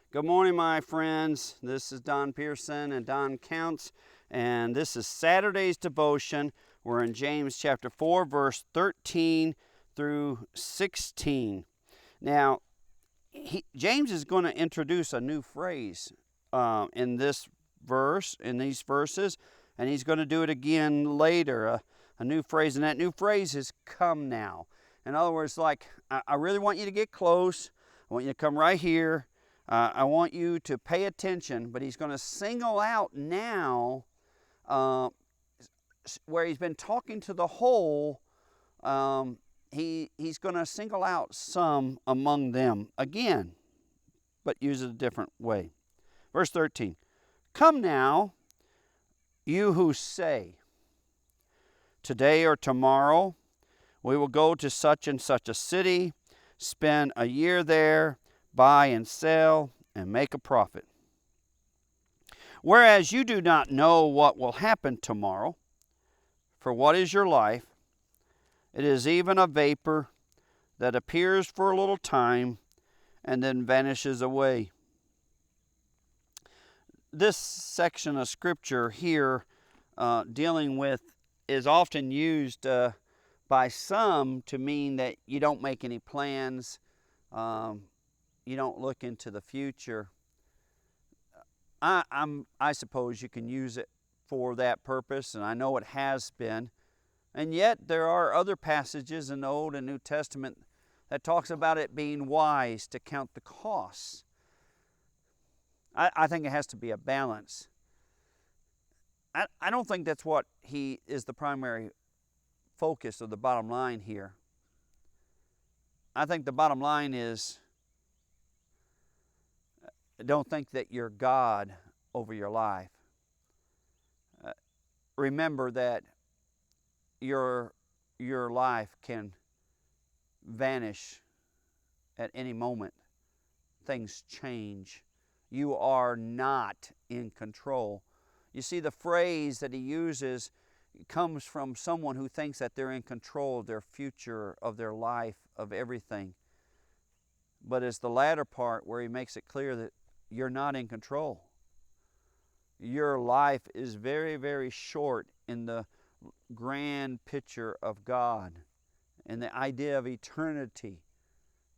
Good morning, my friends. This is Don Pierson and Don Counts, and this is Saturday's devotion. We're in James chapter 4, verse 13 through 16. Now, James is going to introduce a new phrase in this verse, in these verses, and he's going to do it again later, a new phrase, and that new phrase is come now. In other words, like, I really want you to get close. I want you to come right here. I want you to pay attention, but he's going to single out now where he's been talking to the whole. He's going to single out some among them again, but use it a different way. Verse 13, come now, you who say, today or tomorrow we will go to such and such a city, spend a year there, buy and sell, and make a profit. Whereas you do not know what will happen tomorrow, for what is your life? It is even a vapor that appears for a little time and then vanishes away. This section of scripture here dealing with is often used by some to mean that you don't make any plans, you don't look into the future. I suppose you can use it for that purpose, and I know it has been. And yet there are other passages in the Old and New Testament that talks about it being wise to count the costs. I think it has to be a balance. I don't think that's what he is the primary focus of the bottom line here. I think the bottom line is, don't think that you're God over your life. Remember that your life can vanish at any moment. Things change. You are not in control. You see, the phrase that he uses comes from someone who thinks that they're in control of their future, of their life, of everything. But it's the latter part where he makes it clear that you're not in control. Your life is very, very short in the grand picture of God and the idea of eternity.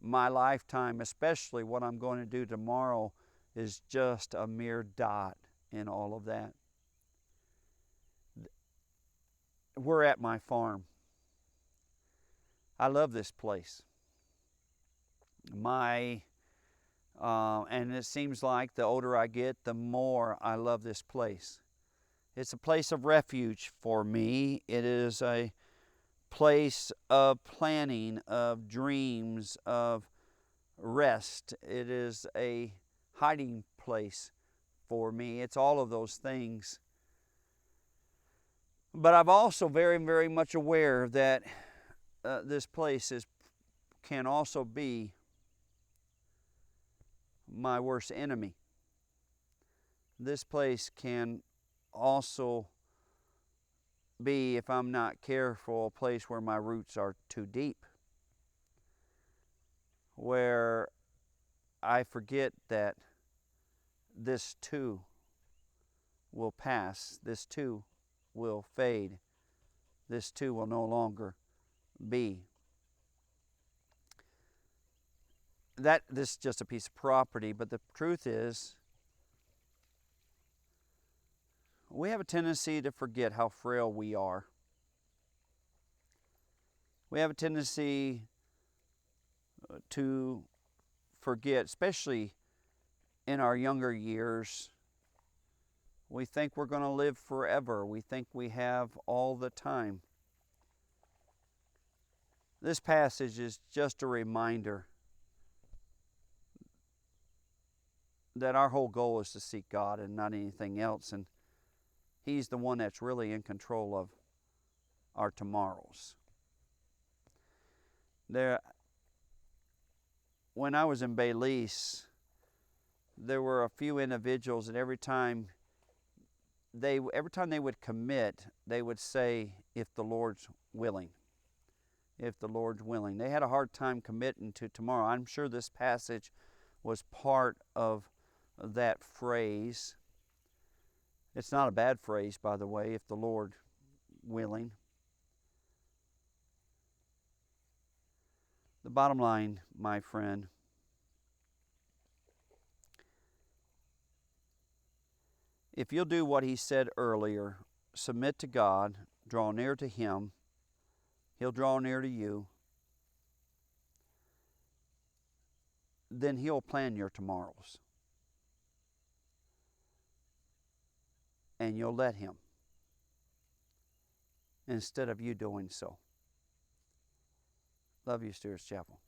My lifetime, especially what I'm going to do tomorrow, is just a mere dot in all of that. We're at my farm. I love this place. And it seems like the older I get, the more I love this place. It's a place of refuge for me. It is a place of planning, of dreams, of rest. It is a hiding place for me. It's all of those things. But I'm also very, very much aware that this place can also be my worst enemy. This place can also be, if I'm not careful, a place where my roots are too deep, where I forget that this too will pass, this too will fade, this too will no longer be. This is just a piece of property, but the truth is, we have a tendency to forget how frail we are. We have a tendency to forget, especially in our younger years. We think we're going to live forever. We think we have all the time. This passage is just a reminder that our whole goal is to seek God and not anything else, and He's the one that's really in control of our tomorrows. When I was in Belize, there were a few individuals, and every time they would commit, they would say, if the Lord's willing. If the Lord's willing. They had a hard time committing to tomorrow. I'm sure this passage was part of that phrase. It's not a bad phrase, by the way, if the Lord willing. The bottom line, my friend, if you'll do what he said earlier, submit to God, draw near to him, he'll draw near to you, then he'll plan your tomorrows. And you'll let him instead of you doing so. Love you, Stewart's Chapel.